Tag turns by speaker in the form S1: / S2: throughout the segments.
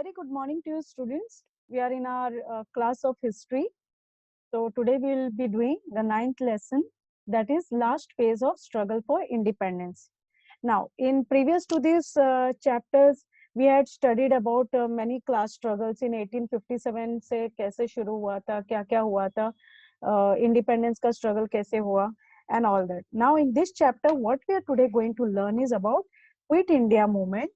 S1: Very good morning to you, students. We are in our class of history. So today we will be doing the ninth lesson, that is last phase of struggle for independence. Now, in previous to these chapters, we had studied about many class struggles in 1857 से कैसे शुरू हुआ था, क्या-क्या हुआ था, independence का struggle कैसे हुआ, and all that. Now, in this chapter, what we are today going to learn is about Quit India movement.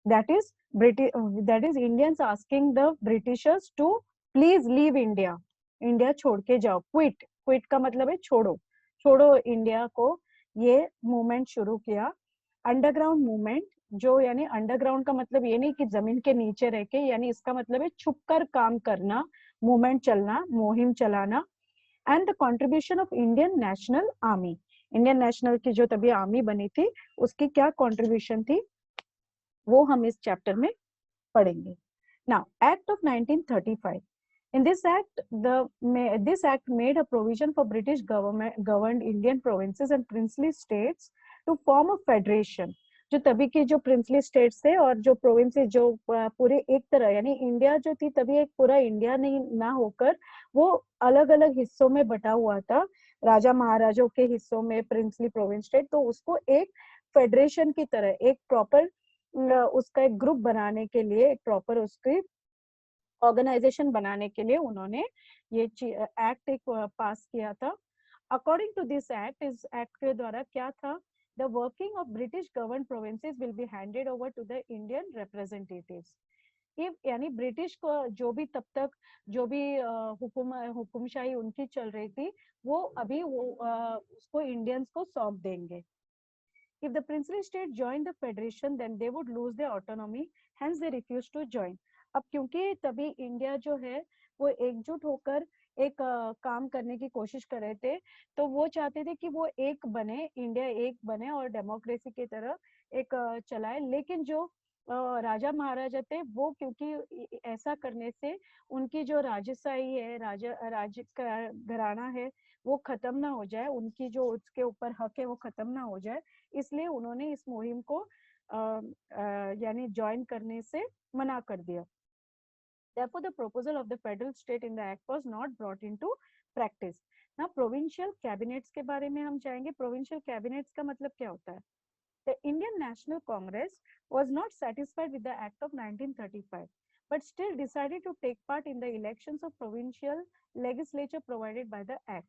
S1: That is Indians asking the Britishers to please leave India. India छोड़ के जाओ. Quit का मतलब है छोड़ो, छोड़ो India को. ये मूवमेंट शुरू किया. अंडरग्राउंड मूवमेंट, जो यानी अंडरग्राउंड का मतलब ये नहीं कि जमीन के नीचे रह के, यानी इसका मतलब है छुपकर काम करना, मूवमेंट चलना, मुहिम चलाना. And the contribution of Indian national army. Indian national की जो तभी आर्मी बनी थी, उसकी क्या कंट्रीब्यूशन थी, वो हम इस चैप्टर में पढ़ेंगे. Now, Act of 1935. In this act, this act made a provision for British governed Indian provinces and princely states to form a federation. जो तभी के जो प्रिंसली स्टेट्स थे और जो प्रोविंसेस, जो पूरे एक तरह, यानी इंडिया जो थी तभी एक पूरा इंडिया नहीं ना होकर वो अलग अलग हिस्सों में बटा हुआ था, राजा महाराजों के हिस्सों में, प्रिंसली प्रोविंस स्टेट. तो उसको एक फेडरेशन की तरह, एक प्रॉपर उसका एक ग्रुप बनाने के लिए, एक प्रॉपर उसकी ऑर्गेनाइजेशन बनाने के लिए उन्होंने ये एक्ट एक पास किया था. अकॉर्डिंग टू दिस एक्ट, इस एक्ट के द्वारा क्या था, the working of British govern provinces will be handed over to the Indian representatives. यानी ब्रिटिश को जो भी तब तक जो भी हुकुमशाही उनकी चल रही थी, वो अभी उसको इंडियंस को सौंप देंगे. If the princely state joined the federation, then they would lose their autonomy. Hence, they refused to join. अब क्योंकि तभी इंडिया जो है वो एकजुट होकर एक काम करने की कोशिश कर रहे थे, तो वो चाहते थे कि वो एक बने, इंडिया एक बने और डेमोक्रेसी की तरह एक चलाए. लेकिन जो राजा महाराजा थे, वो क्योंकि ऐसा करने से उनकी जो राजशाही है, राज्य का घराना है, वो खत्म ना हो जाए, उनकी जो उसके ऊपर हक है वो खत्म ना हो जाए, इसलिए उन्होंने इस मुहिम को यानी ज्वाइन करने से मना कर दिया. Therefore, the proposal of the federal state in the act was not brought into practice. Now, provincial cabinets के बारे में हम जाएंगे. Provincial cabinets का मतलब क्या होता है? The Indian National Congress was not satisfied with the Act of 1935, but still decided to take part in the elections of provincial legislature provided by the Act.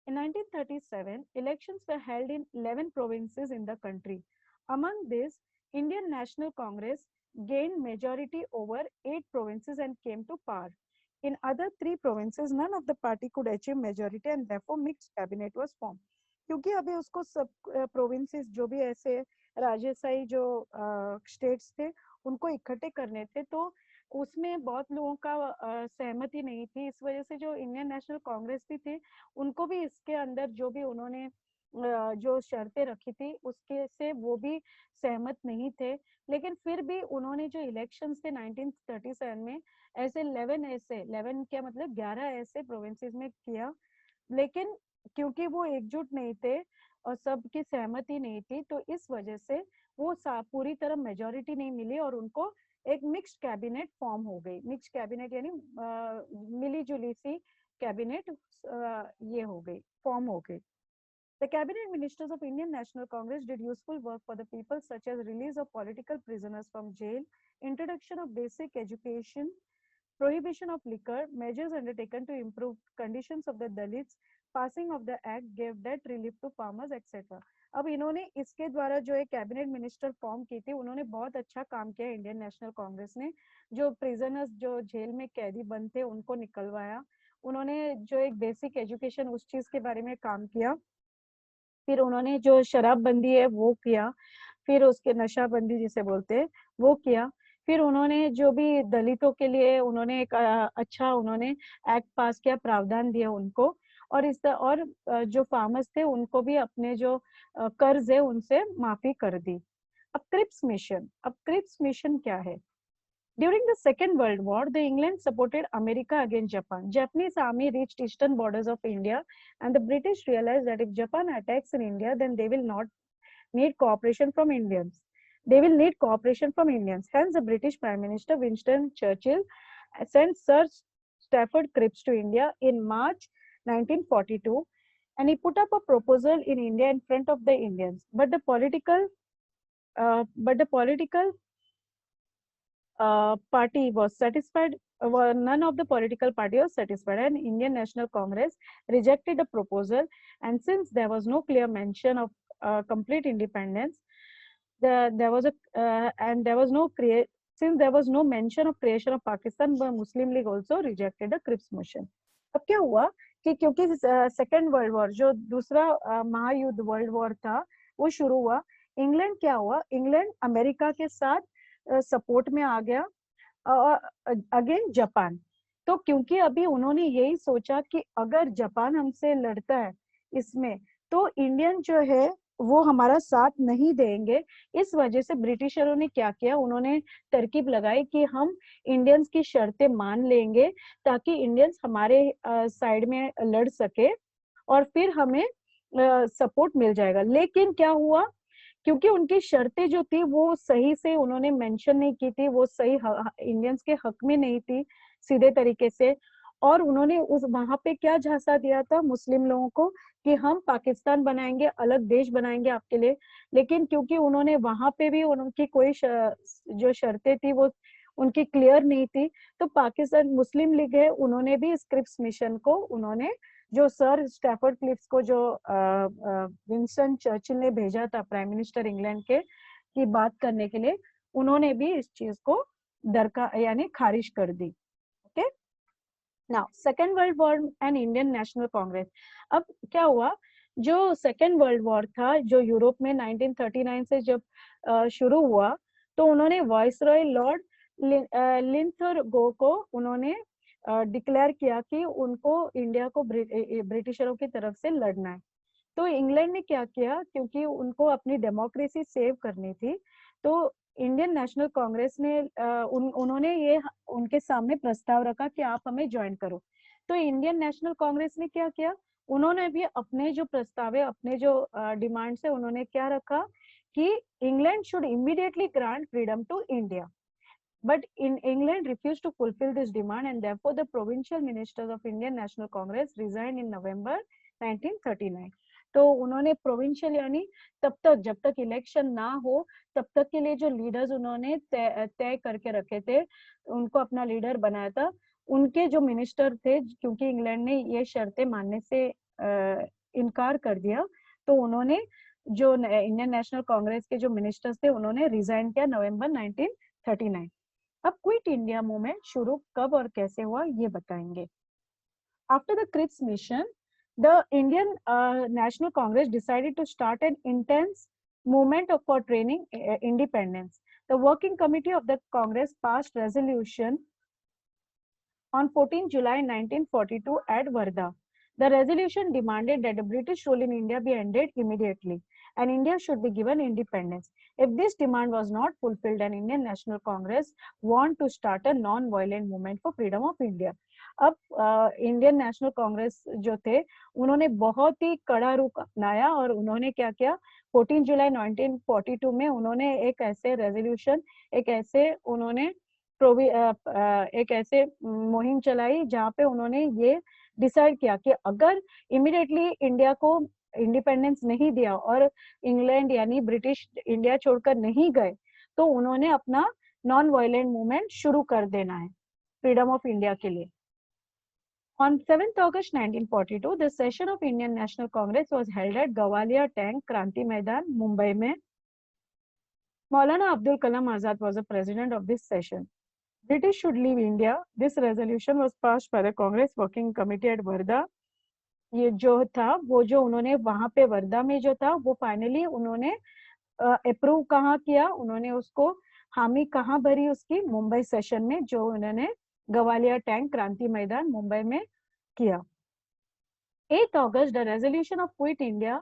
S1: In 1937, elections were held in 11 provinces in the country. Among these, Indian National Congress gained majority over 8 provinces and came to power. In other 3 provinces, none of the party could achieve majority and therefore mixed cabinet was formed. क्योंकि अभी उसको सब provinces जो भी ऐसे राजशाही जो states थे उनको इकट्ठे करने थे, तो उसमें बहुत लोगों का सहमति नहीं थी. इस वजह से जो इंडियन नेशनल कांग्रेस भी थी, उनको भी इसके अंदर जो भी उन्होंने जो शर्तें रखी थी उसके से वो भी सहमत नहीं थे. लेकिन फिर भी उन्होंने जो इलेक्शंस थे 1937 में, ऐसे 11 क्या मतलब 11 ऐसे प्रोविंसेस में किया, लेकिन क्योंकि वो एकजुट नहीं थे और सबकी सहमति नहीं थी, तो इस वजह से वो पूरी तरह मेजोरिटी नहीं मिली और उनको एक मिक्स्ड कैबिनेट फॉर्म हो गई. मिक्स्ड कैबिनेट यानी मिली जुली सी कैबिनेट ये हो गई, फॉर्म हो गई. The cabinet ministers of Indian National Congress did useful work for the people, such as release of political prisoners from jail, introduction of basic education, prohibition of liquor, measures undertaken to improve conditions of the Dalits, passing of the act gave debt relief to farmers, etc. अब इन्होंने इसके द्वारा जो एक cabinet minister form की थी, उन्होंने बहुत अच्छा काम किया. इंडियन नेशनल कांग्रेस ने जो प्रिजनर्स जो जेल में कैदी बंद थे उनको निकलवाया. उन्होंने जो एक बेसिक एजुकेशन उस चीज के बारे में काम किया. फिर उन्होंने जो शराबबंदी है वो किया, फिर उसके नशाबंदी जिसे बोलते हैं वो किया. फिर उन्होंने जो भी दलितों के लिए उन्होंने एक अच्छा उन्होंने एक्ट पास किया, प्रावधान दिया उनको. और और जो फार्मर्स थे उनको भी अपने जो कर्ज है उनसे माफी कर दी. अब क्रिप्स मिशन क्या है? During the Second World War, the England supported America against Japan. Japanese army reached eastern borders of India, and the British realized that if Japan attacks in India, then they will not need cooperation from Indians. they will need cooperation from Indians. Hence, the British Prime Minister Winston Churchill sent Sir Stafford Cripps to India in March 1942, and he put up a proposal in India in front of the Indians. But the political party was satisfied. None of the political party was satisfied, and Indian National Congress rejected the proposal. And since there was no clear mention of complete independence, there was no mention of creation of Pakistan, the Muslim League also rejected the Cripps motion. अब क्या हुआ कि क्योंकि second world war, जो दूसरा महायुद्ध world war था, वो शुरू हुआ, इंग्लैंड क्या हुआ, इंग्लैंड अमेरिका के साथ सपोर्ट में आ गया अगेन जापान। तो क्योंकि अभी उन्होंने यही सोचा कि अगर जापान हमसे लड़ता है इसमें, तो इंडियन जो है वो हमारा साथ नहीं देंगे। इस वजह से ब्रिटिशरों ने क्या किया, उन्होंने तरकीब लगाई कि हम इंडियंस की शर्तें मान लेंगे ताकि इंडियंस हमारे साइड में लड़ सके और फिर हमें सपोर्ट मिल जाएगा। लेकिन क्या हुआ, क्योंकि उनकी शर्तें जो थी वो सही से उन्होंने मेंशन नहीं की थी, वो सही इंडियंस के हक में नहीं थी सीधे तरीके से, और उन्होंने उस वहां पे क्या झांसा दिया था मुस्लिम लोगों को कि हम पाकिस्तान बनाएंगे, अलग देश बनाएंगे आपके लिए। लेकिन क्योंकि उन्होंने वहां पे भी उनकी कोई जो शर्तें थी वो उनकी क्लियर नहीं थी, तो पाकिस्तान मुस्लिम लीग है, उन्होंने भी स्क्रिप्स मिशन को, उन्होंने जो सर स्टैफर्ड क्लिफ्स को जो विंस्टन चर्चिल ने भेजा था प्राइम मिनिस्टर इंग्लैंड के की बात करने के लिए, उन्होंने भी इस चीज को यानी खारिज कर दी। Okay, now second world war and Indian National Congress. अब क्या हुआ, जो सेकेंड वर्ल्ड वॉर था जो यूरोप में 1939 से जब शुरू हुआ, तो उन्होंने वाइसरॉय लॉर्ड लिंथरगो को उन्होंने डिक्लेयर किया कि उनको इंडिया को ब्रिटिशरों की तरफ से लड़ना है। तो इंग्लैंड ने क्या किया, क्योंकि उनको अपनी डेमोक्रेसी सेव करनी थी, तो इंडियन नेशनल कांग्रेस ने उन्होंने ये उनके सामने प्रस्ताव रखा कि आप हमें ज्वाइन करो। तो इंडियन नेशनल कांग्रेस ने क्या किया, उन्होंने भी अपने जो प्रस्ताव है, अपने जो डिमांड से उन्होंने क्या रखा कि England should immediately grant freedom to India. But England refused to fulfill this demand, and therefore the provincial ministers of Indian National Congress resigned in November 1939. तो उन्होंने प्रोविंशियल यानी तब तक जब तक इलेक्शन ना हो तब तक के लिए जो लीडर्स उन्होंने तय करके रखे थे, उनको अपना लीडर बनाया था, उनके जो मिनिस्टर थे, क्योंकि इंग्लैंड ने ये शर्तें मानने से इनकार कर दिया, तो उन्होंने जो इंडियन नेशनल कांग्रेस के जो मिनिस्टर्स थे उन्होंने रिजाइन किया नवंबर 1939। अब क्विट इंडिया मूवमेंट शुरू कब और कैसे हुआ ये बताएंगे। After the Cripps mission, the Indian National Congress decided to start an intense movement for training independence. The working committee of the Congress passed resolution on 14 July 1942 at Wardha. The resolution demanded that the British rule in India be ended immediately and India should be given independence. If this demand was not fulfilled, then Indian National Congress want to start a non-violent movement for freedom of India. अब Indian National Congress जो थे उन्होंने बहुत ही कड़ा रुख अपनाया और उन्होंने क्या किया, 14 जुलाई 1942 में उन्होंने एक ऐसे रेजोल्यूशन, एक ऐसे मुहिम चलाई जहाँ पे उन्होंने ये डिसाइड किया कि अगर इमीडिएटली इंडिया को इंडिपेंडेंस नहीं दिया और इंग्लैंड यानी ब्रिटिश इंडिया छोड़कर नहीं गए, तो उन्होंने अपना नॉन वायलेंट मूवमेंट शुरू कर देना है फ्रीडम ऑफ इंडिया के लिए। On 7th August 1942, the session of Indian National Congress was held at Gawaliya Tank, Kranti Maidan, Mumbai में। Maulana Abdul Kalam Azad was the president of this session. British should leave India. This resolution was passed by the Congress Working Committee at Wardha. ये जो था वो जो उन्होंने वहां पे वर्धा में जो था वो फाइनली उन्होंने अप्रूव कहाँ किया, उन्होंने उसको हामी कहाँ भरी उसकी, मुंबई सेशन में, जो उन्होंने गवालिया टैंक क्रांति मैदान मुंबई में किया। 8 August, the resolution of Quit India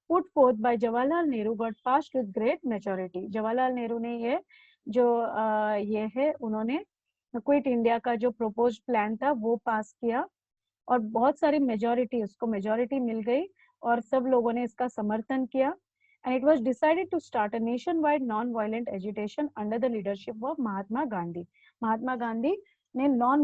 S1: put forth by Jawaharlal Nehru got passed with great majority. Jawaharlal Nehru ने ये जो ये है उन्होंने क्विट इंडिया का जो प्रपोज प्लान था वो पास किया और बहुत सारी मेजॉरिटी, उसको मेजॉरिटी मिल गई और सब लोगों ने इसका समर्थन किया। and it was decided to start a nationwide non-violent agitation under the leadership of Mahatma Gandhi. Mahatma Gandhi ने नॉन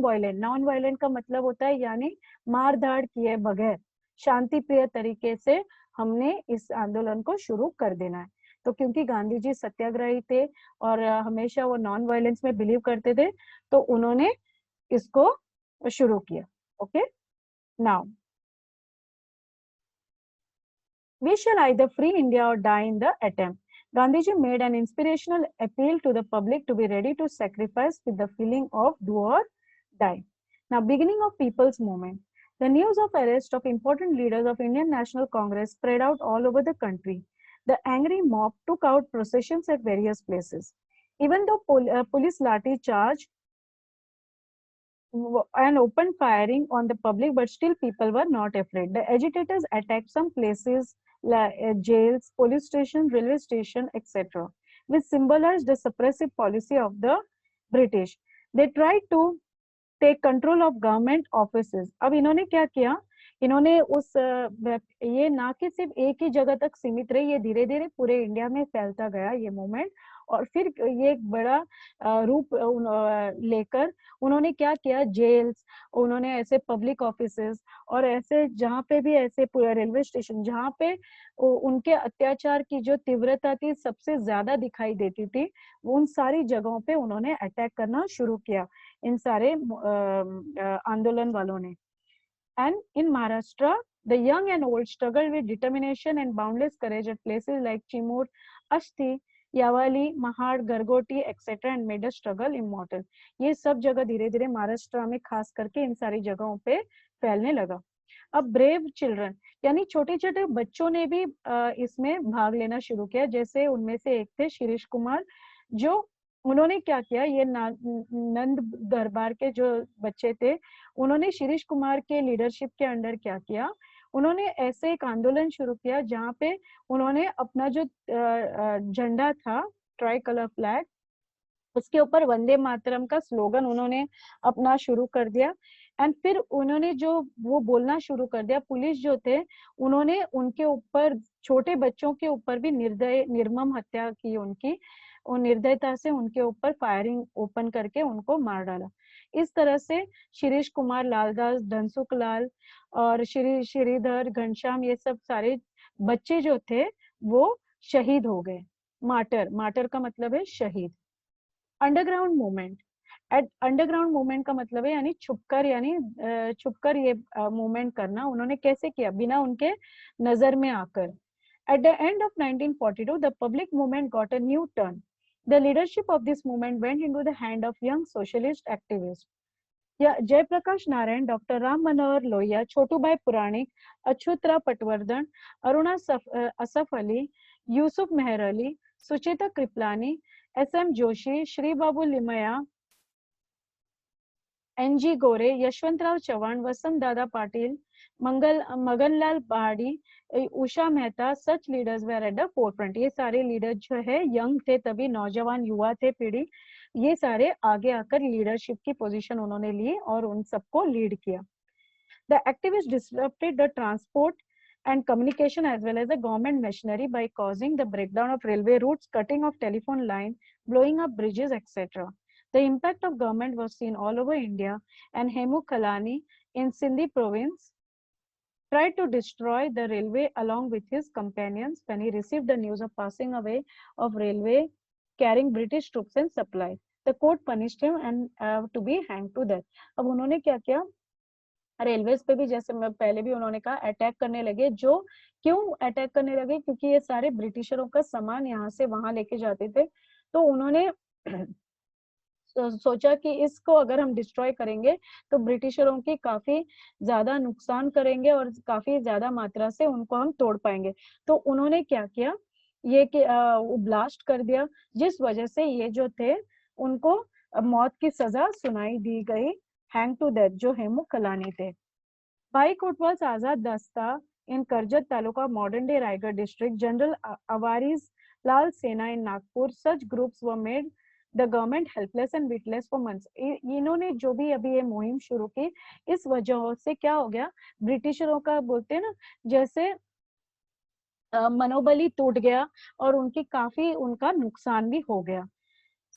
S1: वायलेंट का मतलब होता है यानी मार धाड़ किए बगैर शांति प्रिय तरीके से हमने इस आंदोलन को शुरू कर देना है। तो क्योंकि गांधी जी सत्याग्रही थे और हमेशा वो नॉन वायलेंस में बिलीव करते थे, तो उन्होंने इसको शुरू किया। Okay, now we shall either free India or die in the attempt. Gandhiji made an inspirational appeal to the public to be ready to sacrifice with the feeling of do or die. Now, beginning of people's movement. The news of arrest of important leaders of Indian National Congress spread out all over the country. The angry mob took out processions at various places. Even though police lathi charge and open firing on the public, but still people were not afraid. The agitators attacked some places, jails, police station, railway station, etc., which symbolized the suppressive policy of the British. They tried to take control of government offices. अब इन्होंने क्या किया, इन्होंने उस ये ना कि सिर्फ एक ही जगह तक सीमित रही, ये धीरे धीरे पूरे इंडिया में फैलता गया ये मूवमेंट, और फिर ये एक बड़ा रूप लेकर उन्होंने क्या किया, जेल्स, उन्होंने ऐसे पब्लिक ऑफिसेस और ऐसे जहाँ पे भी ऐसे रेलवे स्टेशन जहाँ पे उनके अत्याचार की जो तीव्रता थी सबसे ज्यादा दिखाई देती थी, उन सारी जगहों पे उन्होंने अटैक करना शुरू किया इन सारे आंदोलन वालों ने। And in Maharashtra, the young and old struggled with determination and boundless courage at places like Chimur, Asti, Yawali, Mahad, Gargoti etcetera and made a struggle immortal. ये सब जगह धीरे धीरे महाराष्ट्र में खास करके इन सारी जगहों पे फैलने लगा। अब ब्रेव चिल्ड्रन यानी छोटे छोटे बच्चों ने भी इसमें भाग लेना शुरू किया, जैसे उनमें से एक थे शिरीष कुमार, जो उन्होंने क्या किया, ये नंद दरबार के जो बच्चे थे, उन्होंने शिरीष कुमार के लीडरशिप के अंडर क्या किया, उन्होंने ऐसे एक आंदोलन शुरू किया जहाँ पे उन्होंने अपना जो झंडा था ट्राई कलर फ्लैग, उसके ऊपर वंदे मातरम का स्लोगन उन्होंने अपना शुरू कर दिया। एंड फिर उन्होंने जो वो बोलना शुरू कर दिया, पुलिस जो थे उन्होंने उनके ऊपर, छोटे बच्चों के ऊपर भी निर्मम हत्या की उनकी, और निर्दयता से उनके ऊपर फायरिंग ओपन करके उनको मार डाला। इस तरह से शिरीष कुमार, लालदास, धनसुख लाल और श्रीधर, घनश्याम, ये सब सारे बच्चे जो थे वो शहीद हो गए। मार्टर, मार्टर का मतलब है शहीद। अंडरग्राउंड मूवमेंट, अंडरग्राउंड मूवमेंट का मतलब है यानी छुपकर, यानी छुपकर ये मूवमेंट करना। उन्होंने कैसे किया, बिना उनके नजर में आकर। At the end of 1942, the public movement got a new turn. The leadership of this movement went into the hand of young socialist activists. Jayaprakash Narayan, doctor Ram Manohar Lohia, Chhotubhai Puranik, Achyutrao Patwardhan, Aruna Asaf Ali, Yusuf Meher Ali, Sucheta Kripalani, SM. Joshi, Shri Babu Limaye, NG. Gore, Yashwantrao Chavan, Vasant Dada Patil, Maganlal Pahadi, Usha Mehta, such leaders were at the forefront. ये सारे leader जो है young थे, तभी नौजवान युवा थे पीढ़ी, ये सारे आगे आकर लीडरशिप की पोजीशन उन्होंने ली और उन सबको लीड किया। The activist disrupted the transport and communication as well as the government machinery by causing the breakdown of railway routes, cutting of telephone line, blowing up bridges, etc. The impact of government was seen all over India, and Hemu Kalani in Sindhi province tried to destroy the railway along with his companions when he received the news of passing away of railway carrying British troops and supplies. The court punished him and to be hanged to death. अब उन्होंने क्या किया, railways पे भी, जैसे मैं पहले भी उन्होंने कहा, अटैक करने लगे। जो क्यों अटैक करने लगे, क्योंकि ये सारे ब्रिटिशरों का सामान यहाँ से वहां लेके जाते थे, तो उन्होंने सोचा कि इसको अगर हम डिस्ट्रॉय करेंगे तो ब्रिटिशरों की काफी ज्यादा नुकसान करेंगे और काफी ज्यादा मात्रा से उनको हम तोड़ पाएंगे। तो उन्होंने क्या किया, ये कि ब्लास्ट कर दिया, जिस वजह से ये जो थे उनको मौत की सजा सुनाई दी गई, हैंग टू डेथ, जो हेमू कलानी थे। भाई कोटवाल आजाद दस्ता in Karjat Taluka, modern day Raigad district, General Avaris Lal Sena in Nagpur, such groups were made the government helpless and witless for months. इन्होंने जो भी अभी ये मुहिम शुरू की, इस वजह से क्या हो गया, ब्रिटिशरों का बोलते हैं ना, जैसे मनोबल ही टूट गया और उनकी काफी उनका नुकसान भी हो गया.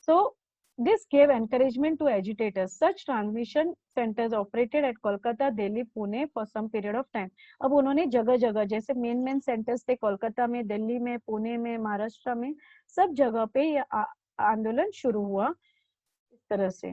S1: So this gave encouragement to agitators. Such transmission centers operated at Kolkata, Delhi, Pune for some period of time. अब उन्होंने जगह जगह जैसे मेन सेंटर्स थे कोलकाता में, दिल्ली में, पुणे में, महाराष्ट्र में, सब जगह पे ये आंदोलन शुरू हुआ इस तरह से.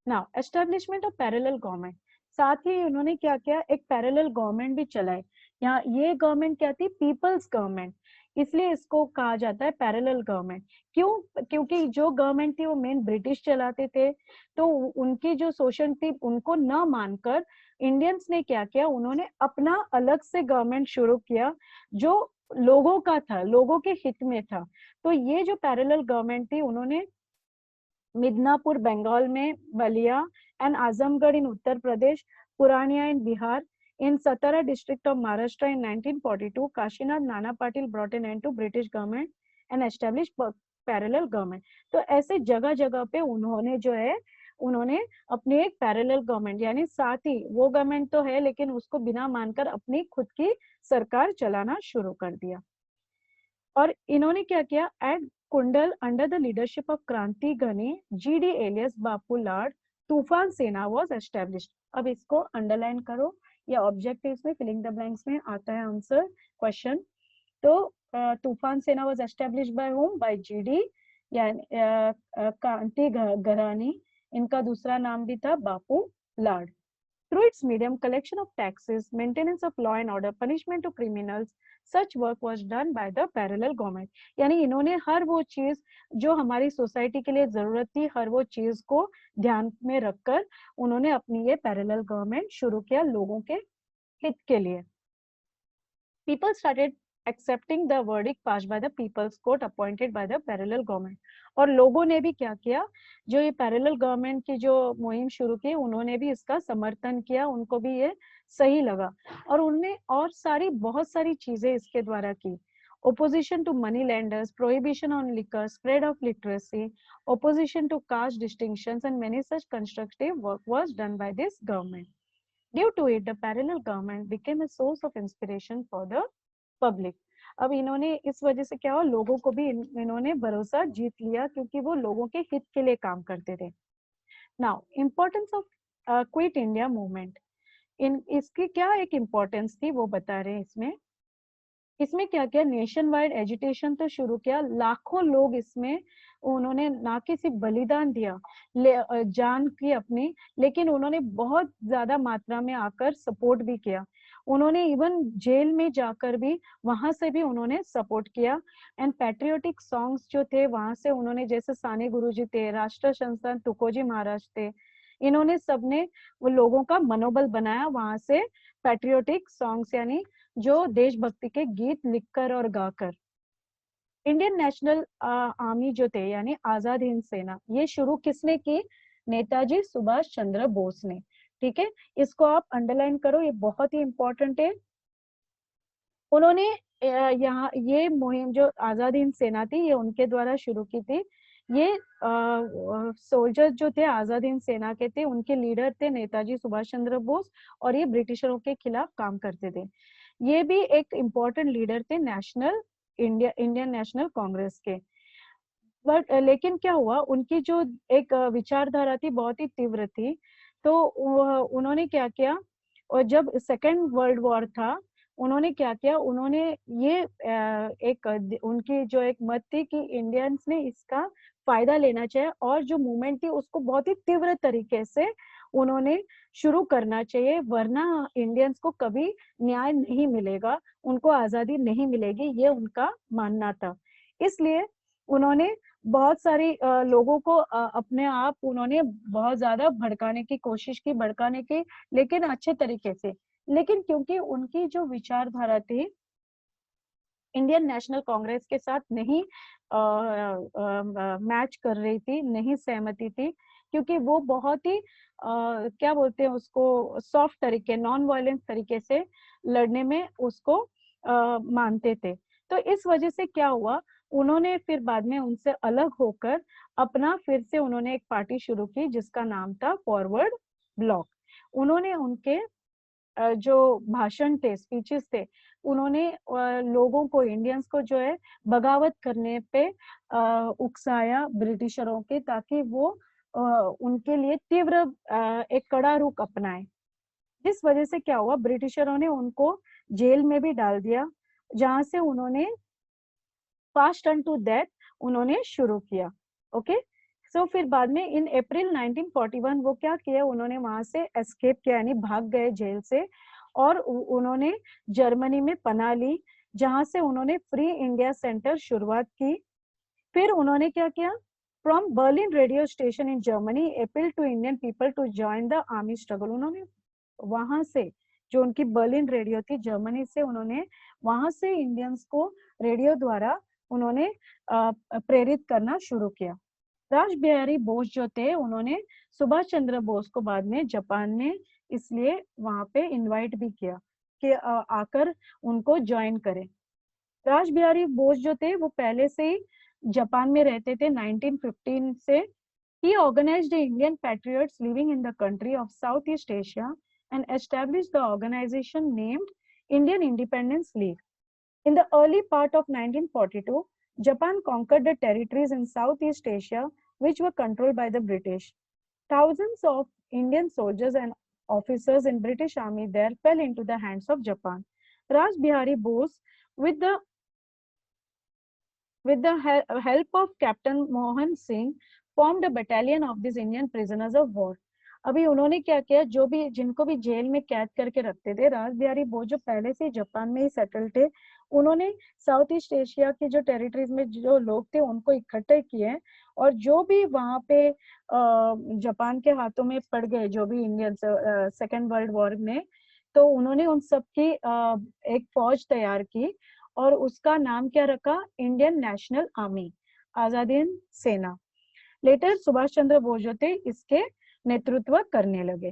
S1: Now establishment of parallel government, साथ ही उन्होंने क्या किया, एक पैरेलल गवर्नमेंट भी चलाए. यहाँ ये गवर्नमेंट क्या थी, पीपल्स गवर्नमेंट, इसलिए इसको कहा जाता है पैरेलल गवर्नमेंट. क्यों? क्योंकि जो गवर्नमेंट थी वो मेन ब्रिटिश चलाते थे, तो उनकी जो शोषण थी उनको न मानकर इंडियंस ने क्या किया, उन्होंने अपना अलग से गवर्नमेंट शुरू किया जो लोगों का था, लोगों के हित में था. तो ये जो पैरेलल गवर्नमेंट थी, उन्होंने मिदनापुर बंगाल में, बलिया एंड आजमगढ़ इन उत्तर प्रदेश, पुरानिया इन Bihar, in Satara district of Maharashtra in 1942, Kashinath Nana Patil brought an end to British government and established parallel government. तो ऐसे जगह जगह पे उन्होंने जो है, उन्होंने अपनी एक पैरेलल गवर्नमेंट, यानी साथ ही वो गवर्नमेंट तो है लेकिन उसको बिना मानकर अपनी खुद की सरकार चलाना शुरू कर दिया. और इन्होंने क्या किया, एट कुंडल अंडर द लीडरशिप ऑफ क्रांति गनी GD एलियस बापू लाड, तूफान सेना वाज एस्टेब्लिश्ड. अब इसको अंडरलाइन करो, या ऑब्जेक्टिव्स में फिलिंग द ब्लैंक्स में आता है आंसर क्वेश्चन. तो तूफान सेना वाज एस्टेब्लिश्ड बाय होम, बाय GD, यानी क्रांति घरानी, इनका दूसरा नाम भी था बापू लाड. Through its medium, collection of taxes, maintenance of law and order, punishment to criminals, such work was done by the parallel government. यानी इन्होंने हर वो चीज जो हमारी सोसाइटी के लिए जरूरत थी, हर वो चीज को ध्यान में रखकर उन्होंने अपनी ये पैरेलल गवर्नमेंट शुरू किया लोगों के हित के लिए. People started accepting the verdict passed by the People's Court appointed by the parallel government. और लोगों ने भी क्या किया, जो ये पैरेलल गवर्नमेंट की जो मुहिम शुरू की, उन्होंने भी इसका समर्थन किया, उनको भी ये सही लगा. और उनने और बहुत सारी चीजें इसके द्वारा की. Opposition to money lenders, prohibition on liquor, spread of literacy, opposition to caste distinctions, and many such constructive work was done by this government. Due to it, the parallel government became a source of inspiration for the public. अब इन्होंने इस वजह से क्या हुआ, लोगों को भी इन्होंने भरोसा जीत लिया, क्योंकि वो लोगों के हित के लिए काम करते थे. Now, importance of quit India movement, इसकी क्या एक इम्पोर्टेंस थी वो बता रहे हैं इसमें. इसमें क्या किया, नेशन वाइड एजुटेशन तो शुरू किया, लाखों लोग इसमें, उन्होंने ना कि सिर्फ बलिदान दिया जान की अपनी, लेकिन उन्होंने बहुत ज्यादा मात्रा में आकर सपोर्ट भी किया. उन्होंने इवन जेल में जाकर भी, वहां से भी उन्होंने सपोर्ट किया. एंड पैट्रियोटिक सॉन्ग्स जो थे वहां से उन्होंने, जैसे साने गुरुजी थे, राष्ट्र संस्थान तुकोजी महाराज थे, इन्होंने सबने वो लोगों का मनोबल बनाया. वहां से पैट्रियोटिक सॉन्ग्स यानी जो देशभक्ति के गीत लिखकर और गाकर. इंडियन नेशनल आर्मी जो थे यानी आजाद हिंद सेना, ये शुरू किसने की, नेताजी सुभाष चंद्र बोस ने. ठीक है, इसको आप अंडरलाइन करो, ये बहुत ही इंपॉर्टेंट है. उन्होंने यहाँ ये मुहिम जो आजाद हिंद सेना थी, ये उनके द्वारा शुरू की थी. ये सोल्जर्स जो थे आजाद हिंद सेना के थे, उनके लीडर थे नेताजी सुभाष चंद्र बोस, और ये ब्रिटिशरों के खिलाफ काम करते थे. ये भी एक इम्पोर्टेंट लीडर थे इंडियन नेशनल कांग्रेस के. बट लेकिन क्या हुआ, उनकी जो एक विचारधारा थी बहुत ही तीव्र थी. तो उन्होंने क्या किया, और जब सेकेंड वर्ल्ड वॉर था, उन्होंने क्या किया, उन्होंने ये एक उनकी जो एक मत थी कि इंडियंस ने इसका फायदा लेना चाहिए, और जो मूवमेंट थी उसको बहुत ही तीव्र तरीके से उन्होंने शुरू करना चाहिए, वरना इंडियंस को कभी न्याय नहीं मिलेगा, उनको आजादी नहीं मिलेगी, ये उनका मानना था. इसलिए उन्होंने बहुत सारी लोगों को अपने आप उन्होंने बहुत ज्यादा भड़काने की, लेकिन अच्छे तरीके से. लेकिन क्योंकि उनकी जो विचारधारा थी इंडियन नेशनल कांग्रेस के साथ नहीं मैच कर रही थी, नहीं सहमति थी, क्योंकि वो बहुत ही क्या बोलते हैं उसको, सॉफ्ट तरीके, नॉन वायलेंस तरीके से लड़ने में उसको मानते थे. तो इस वजह से क्या हुआ, उन्होंने फिर बाद में उनसे अलग होकर अपना फिर से उन्होंने एक पार्टी शुरू की जिसका नाम था फॉरवर्ड ब्लॉक. उन्होंने उनके जो भाषण थे, स्पीचेस थे, उन्होंने लोगों को, इंडियंस को जो है बगावत करने पे उकसाया ब्रिटिशरों के, ताकि वो उनके लिए तीव्र एक कड़ा रुख अपनाए। जिस वजह से क्या हुआ, ब्रिटिशरों ने उनको जेल में भी डाल दिया, जहां से उन्होंने फास्ट टर्न टू डेथ उन्होंने शुरू किया। ओके, सो फिर बाद में इन अप्रैल 1941 वो क्या किया, उन्होंने वहां से एस्केप किया, यानी भाग गए जेल से, और उन्होंने जर्मनी में पनाह ली, जहां से उन्होंने फ्री इंडिया सेंटर शुरुआत की। फिर उन्होंने क्या किया, from Berlin radio station in Germany appeal to Indian people to join the army struggle. उन्होंने वहां से, जो उनकी बर्लिन रेडियो थी जर्मनी से, उन्होंने वहां से इंडियंस को रेडियो द्वारा उन्होंने प्रेरित करना शुरू किया। राज बिहारी बोस जो थे, उन्होंने सुभाष चंद्र बोस को बाद में जापान ने इसलिए वहां पे इनवाइट भी किया कि आकर उनको ज्वाइन करें। राज बिहारी बोस जो थे वो पहले से ही जापान में रहते थे 1915 से। He organized the Indian patriots living in the country of Southeast Asia and established the organization named Indian Independence League. In the early part of 1942, Japan conquered the territories in Southeast Asia which were controlled by the British. Thousands of Indian soldiers and officers in British Army there fell into the hands of Japan. Raj Bihari Bose, with the help of Captain Mohan Singh, formed a battalion of these Indian prisoners of war. अभी उन्होंने क्या किया, जो भी जिनको भी jail में कैद करके रखते थे, राज बिहारी बोस जो पहले से जापान में ही सेटल थे, उन्होंने साउथ ईस्ट एशिया की जो टेरिटरीज में जो लोग थे उनको इकट्ठे किए, और जो भी वहां पे जापान के हाथों में पड़ गए, जो भी इंडियंस सेकेंड वर्ल्ड वॉर में, तो उन्होंने उन सब की एक फौज तैयार की, और उसका नाम क्या रखा, इंडियन नेशनल आर्मी, आजादी हिंद सेना। लेटर सुभाष चंद्र बोस जो थे इसके नेतृत्व करने लगे।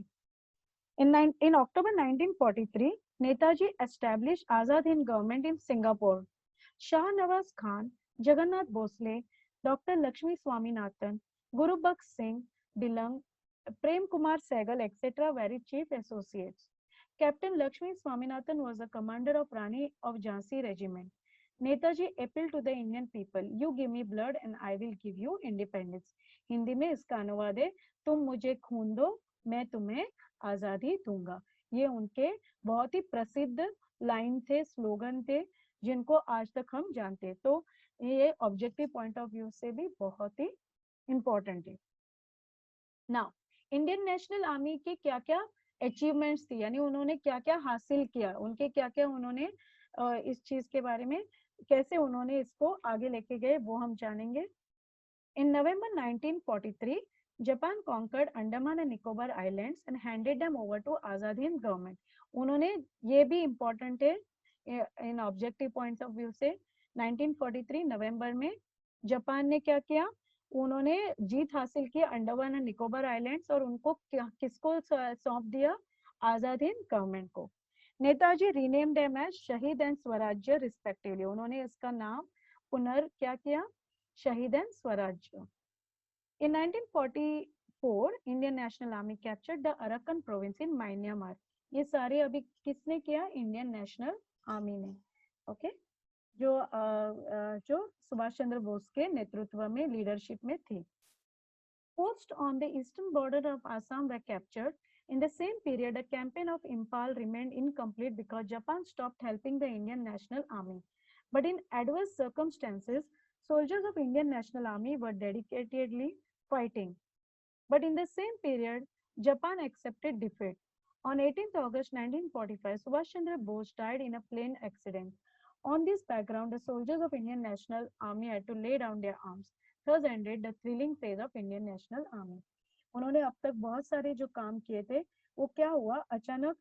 S1: In October 1943, Netaji established Azad Hind government in Singapore. Shah Nawaz Khan, Jagannath Bosle, Dr. Lakshmi Swaminathan, Guru Baksh Singh, Dilang, Prem Kumar Sehgal, etc. were his chief associates. Captain Lakshmi Swaminathan was the commander of Rani of Jhansi regiment. Netaji appealed to the Indian people, you give me blood and I will give you independence. Hindi में इसका अनुवाद है, तुम मुझे खून दो, मैं तुम्हें आजादी दूंगा। ये उनके बहुत ही प्रसिद्ध लाइन थे, स्लोगन थे, जिनको आज तक हम जानते हैं। तो ये ऑब्जेक्टिव पॉइंट ऑफ व्यू से भी बहुत ही इंपॉर्टेंट है। नाउ, इंडियन नेशनल आर्मी के क्या क्या अचीवमेंट्स थी, यानी उन्होंने क्या क्या हासिल किया, उनके क्या क्या उन्होंने इस चीज के बारे में कैसे उन्होंने इसको आगे लेके गए, वो हम जानेंगे। In November 1943, Japan conquered Andaman and Nicobar Islands and handed them over to Azad Hind government. उन्होंने, ये भी इम्पोर्टेंट है इन ऑब्जेक्टिव पॉइंट्स ऑफ व्यू से, 1943 नवंबर में जापान ने क्या किया, उन्होंने जीत हासिल की अंडमान एंड निकोबार आइलैंड्स, और उनको किसको सौंप दिया, आजाद हिंद गवर्नमेंट को। नेताजी रीनेम देम एज शहीद एंड स्वराज्य रिस्पेक्टिवली, उन्होंने इसका नाम क्या किया, शहीद एंड स्वराज्य। In 1944, Indian National Army captured the Arakan province in Myanmar. ये सारे अभी किसने किया, इंडियन नेशनल आर्मी ने। ओके, जो सुभाष चंद्र बोस के नेतृत्व में, लीडरशिप में थी। Posts on the eastern border of Assam were captured. In the same period, the campaign of Impal remained incomplete because Japan stopped helping the Indian National Army. But in adverse circumstances, soldiers of Indian National Army were dedicatedly fighting. But in the same period, Japan accepted defeat. On 18th August 1945, Subhash Chandra Bose died in a plane accident. On this background, the soldiers of Indian National Army had to lay down their arms. Thus ended the thrilling phase of Indian National Army. उन्होंने अब तक बहुत सारे जो काम किए थे, वो क्या हुआ, अचानक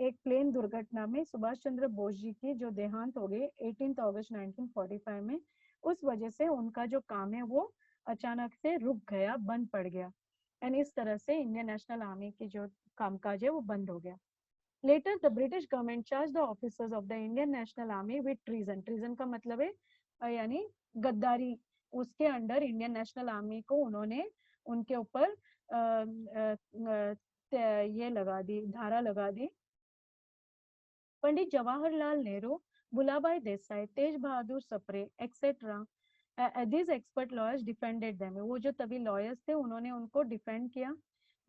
S1: एक प्लेन दुर्घटना में सुभाष चंद्र बोस जी की जो देहांत हो गई 18 अगस्त 1945 में, उस वजह से उनका जो काम है वो अचानक से रुक गया, बंद पड़ गया, एंड इस तरह से इंडियन नेशनल आर्मी की जो कामकाज है वो बंद हो गया। Later, the British government charged the officers of the Indian National Army with treason. Treason का मतलब है यानी गद्दारी। उसके अंडर इंडियन नेशनल आर्मी को उन्होंने उनके ऊपर ये लगा दी, धारा लगा दी, Pandit Jawaharlal Nehru, Bhulabhai Desai, Tej Bahadur Sapru etcetera, these expert lawyers defended them. वो जो तभी lawyers थे उन्होंने उनको defend किया.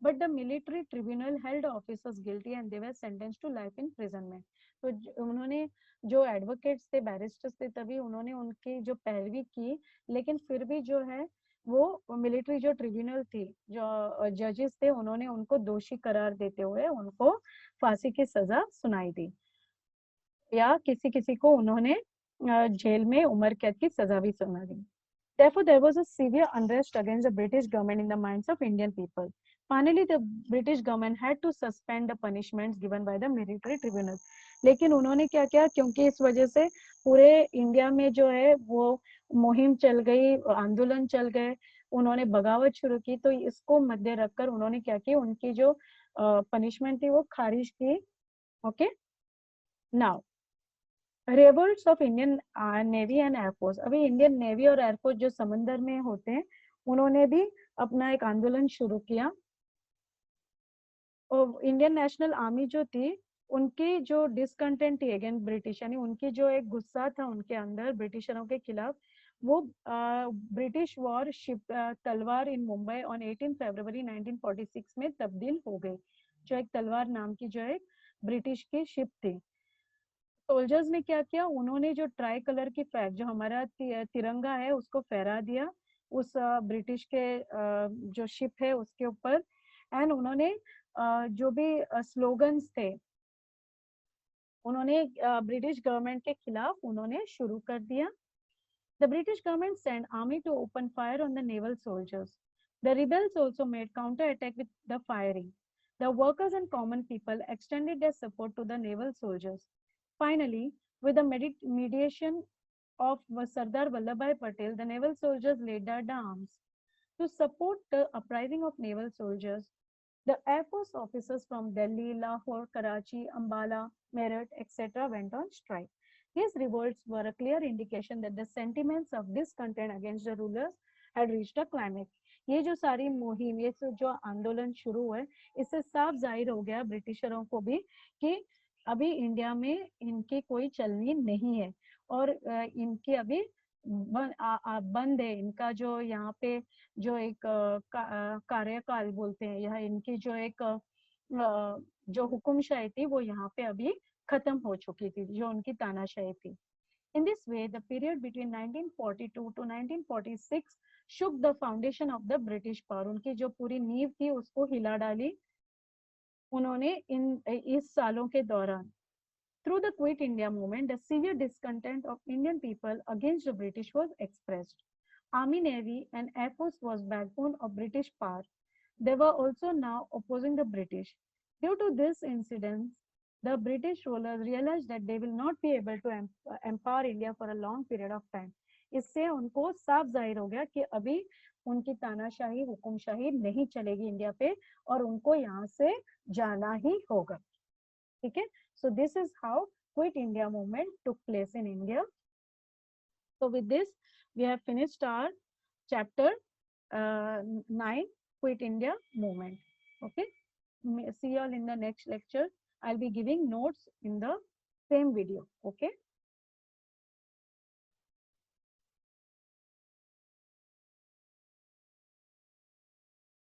S1: But the military tribunal held officers guilty and they were sentenced to life in imprisonment. तो उन्होंने जो advocates थे, barristers थे, तभी उन्होंने उनकी जो पैरवी की, लेकिन फिर भी जो है वो मिलिट्री जो ट्रिब्यूनल थी, जो जजेस थे, उन्होंने उनको दोषी करार देते हुए उनको फांसी की सजा सुनाई दी, या किसी किसी को उन्होंने जेल में उम्र कैद की सजा भी सुना दी. Therefore, there was a severe unrest against the British government in the minds of Indian people. Finally, the British government had to suspend the punishments given by the military tribunal. लेकिन उन्होंने क्या किया, क्योंकि इस वजह से पूरे इंडिया में जो है वो मुहिम चल गई, आंदोलन चल गए, उन्होंने बगावत शुरू की, तो इसको मध्य रखकर उन्होंने क्या किया, उनकी जो पनिशमेंट थी वो खारिज की. Okay, now revolts of Indian navy and air force. अभी इंडियन नेवी और एयरफोर्स जो समंदर में होते हैं, उन्होंने भी अपना एक आंदोलन शुरू किया. और इंडियन नेशनल आर्मी जो थी, उनकी जो डिसकंटेंट थी अगेंस्ट ब्रिटिश, यानी उनकी जो एक गुस्सा था उनके अंदर ब्रिटिशरों के खिलाफ, वो ब्रिटिश वॉर शिप तलवार इन मुंबई ऑन 18 फरवरी 1946 में तब्दील हो गई. जो एक तलवार नाम की जो एक ब्रिटिश की शिप थी. सोल्जर्स ने क्या किया, उन्होंने जो ट्राई कलर की फ्लैग, जो हमारा तिरंगा है, उसको फहरा दिया उस ब्रिटिश के जो शिप है उसके ऊपर. एंड उन्होंने जो भी स्लोगन्स थे, उन्होंने ब्रिटिश गवर्नमेंट के खिलाफ उन्होंने शुरू कर दिया. The British government sent army to open fire on the naval soldiers. The rebels also made counter-attack with the firing. The workers and common people extended their support to the naval soldiers. Finally, with the mediation of Sardar Vallabhbhai Patel, the naval soldiers laid down arms. To support the uprising of naval soldiers, the Air Force officers from Delhi, Lahore, Karachi, Ambala, Meerut, etc. went on strike. These revolts were a clear indication that the sentiments of discontent against the rulers had reached a climax. ये जो सारी मुहिम, ये जो आंदोलन शुरू हुए, इससे साफ जाहिर हो गया ब्रिटिशरों को भी कि अभी इंडिया में इनकी कोई चलनी नहीं है, और इनकी अभी बंद है. इनका जो यहाँ पे जो एक कार्यकाल बोलते हैं, यह इनकी जो एक जो हुकुमशाही थी वो यहाँ पे अभी खत्म हो चुकी थी, जो उनकी तानाशाही थी. In this way, the period between 1942 to 1946 shook the foundation of the British power. उनकी जो पूरी नींव थी उसको हिला डाली उन्होंने इस सालों के दौरान. Through the Quit India movement, the severe discontent of Indian people against the British was expressed. Army, Navy, and Air Force was backbone of British power. They were also now opposing the British. Due to this incident, the British rulers realized that they will not be able to empower India for a long period of time. इससे उनको साफ जाहिर हो गया कि अभी उनकी तानाशाही हुकुमशाही नहीं चलेगी इंडिया पे, और उनको यहाँ से जाना ही होगा. ठीक है. So this is how Quit India movement took place in India. So with this, we have finished our chapter 9, Quit India movement. Okay. See you all in the next lecture. I'll be giving notes in the same video. Okay.